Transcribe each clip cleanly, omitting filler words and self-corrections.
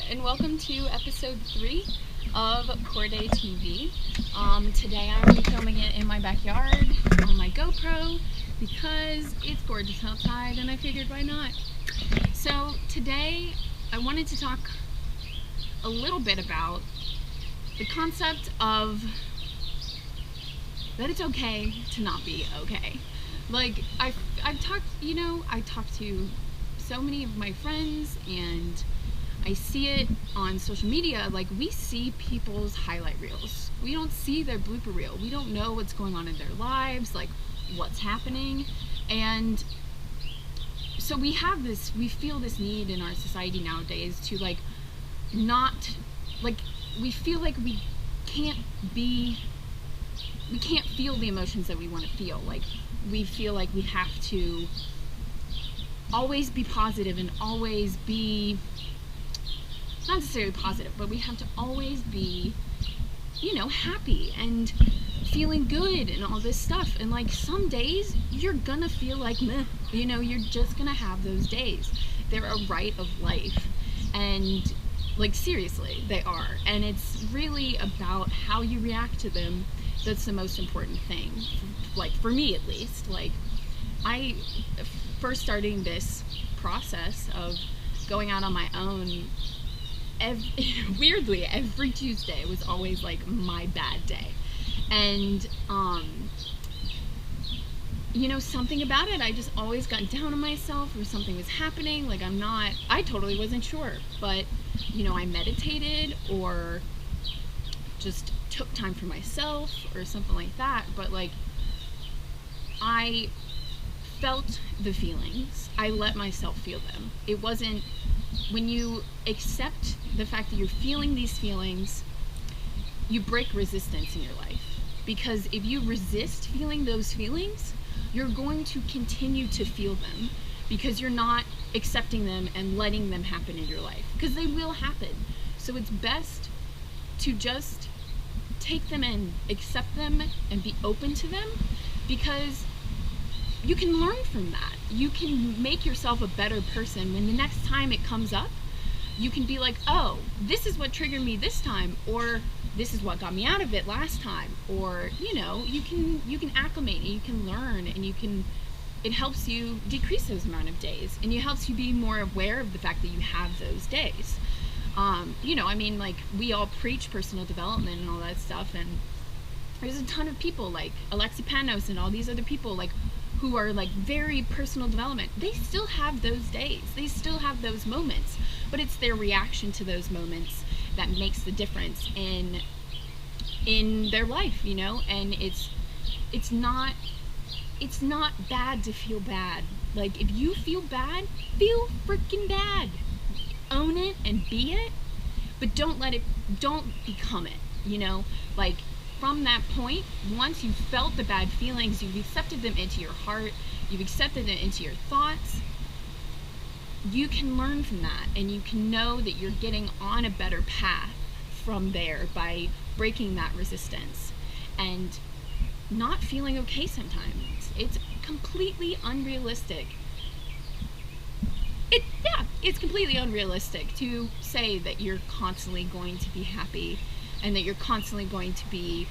and welcome to episode 3 of CordeTV. Today I'm filming it in my backyard on my GoPro because it's gorgeous outside and I figured why not. So today I wanted to talk a little bit about the concept of that it's okay to not be okay. Like I've talked to so many of my friends, and I see it on social media. Like, we see people's highlight reels. We don't see their blooper reel. We don't know what's going on in their lives, like what's happening. And so we feel this need in our society nowadays to we feel like we can't feel the emotions that we want to feel. Like, we feel like we have to always be positive and always be, not necessarily positive, but we have to always be, happy and feeling good and all this stuff. And like, some days you're gonna feel like meh, you're just gonna have those days. They're a right of life, and like, seriously, they are. And it's really about how you react to them that's the most important thing. Like, for me at least, like, I first starting this process of going out on my own, weirdly, every Tuesday was always like my bad day. And something about it, I just always got down on myself, or something was happening. Like, I totally wasn't sure, but I meditated or just took time for myself or something like that. But like, I felt the feelings. I let myself feel them. It wasn't, when you accept the fact that you're feeling these feelings, you break resistance in your life. Because if you resist feeling those feelings, you're going to continue to feel them, because you're not accepting them and letting them happen in your life, because they will happen. So it's best to just take them in, accept them, and be open to them, because you can learn from that. You can make yourself a better person. When the next time it comes up, you can be like, oh, this is what triggered me this time, or this is what got me out of it last time. Or, you can acclimate, and you can learn, and it helps you decrease those amount of days, and it helps you be more aware of the fact that you have those days. Like, we all preach personal development and all that stuff, and there's a ton of people like Alexi Panos and all these other people, like, who are like very personal development. They still have those days. They still have those moments, but it's their reaction to those moments that makes the difference in their life, and it's not bad to feel bad. Like, if you feel bad, feel freaking bad. Own it and be it, but don't become it, like, from that point, once you've felt the bad feelings, you've accepted them into your heart, you've accepted them into your thoughts, you can learn from that, and you can know that you're getting on a better path from there by breaking that resistance and not feeling okay sometimes. It's completely unrealistic. It's completely unrealistic to say that you're constantly going to be happy and that you're constantly going to be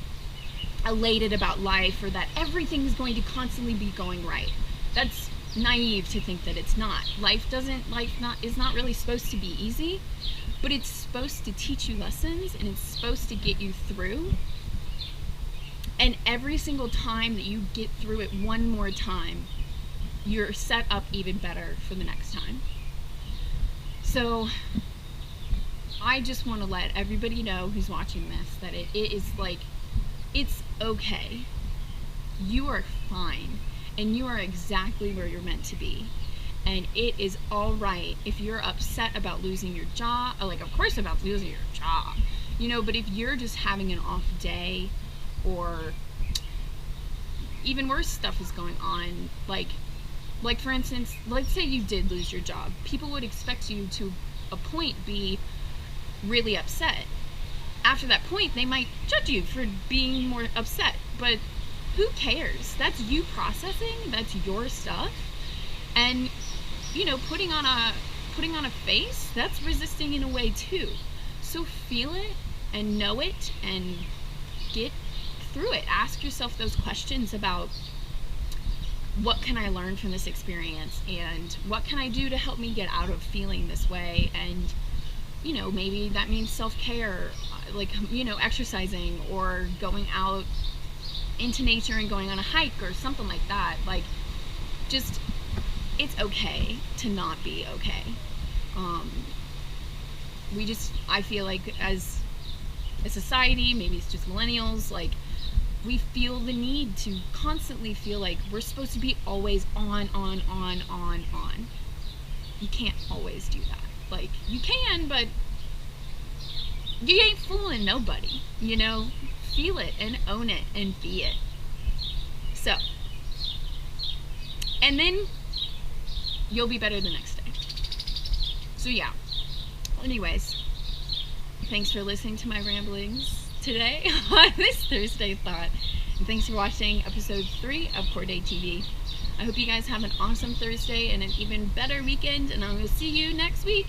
elated about life, or that everything is going to constantly be going right. That's naive to think that it's not. Life is not really supposed to be easy, but it's supposed to teach you lessons, and it's supposed to get you through. And every single time that you get through it one more time, you're set up even better for the next time. So I just want to let everybody know who's watching this that it is like, it's okay. You are fine, and you are exactly where you're meant to be. And it is all right if you're upset about losing your job, like, of course, about losing your job, but if you're just having an off day, or even worse stuff is going on, like for instance, let's say you did lose your job. People would expect you to a point be really upset. After that point, they might judge you for being more upset, but who cares? That's you processing, that's your stuff. And putting on putting on a face, that's resisting in a way too. So feel it and know it and get through it. Ask yourself those questions about, what can I learn from this experience, and what can I do to help me get out of feeling this way? And you know, maybe that means self-care, like, you know, exercising or going out into nature and going on a hike or something like that. Like, just, it's okay to not be okay. I feel like as a society, maybe it's just millennials, like, we feel the need to constantly feel like we're supposed to be always on. You can't always do that. Like, you can, but you ain't fooling nobody, you know? Feel it and own it and be it. So, and then you'll be better the next day. So yeah. Anyways, thanks for listening to my ramblings today on this Thursday thought. And thanks for watching episode 3 of CordeTV. I hope you guys have an awesome Thursday and an even better weekend, and I will see you next week.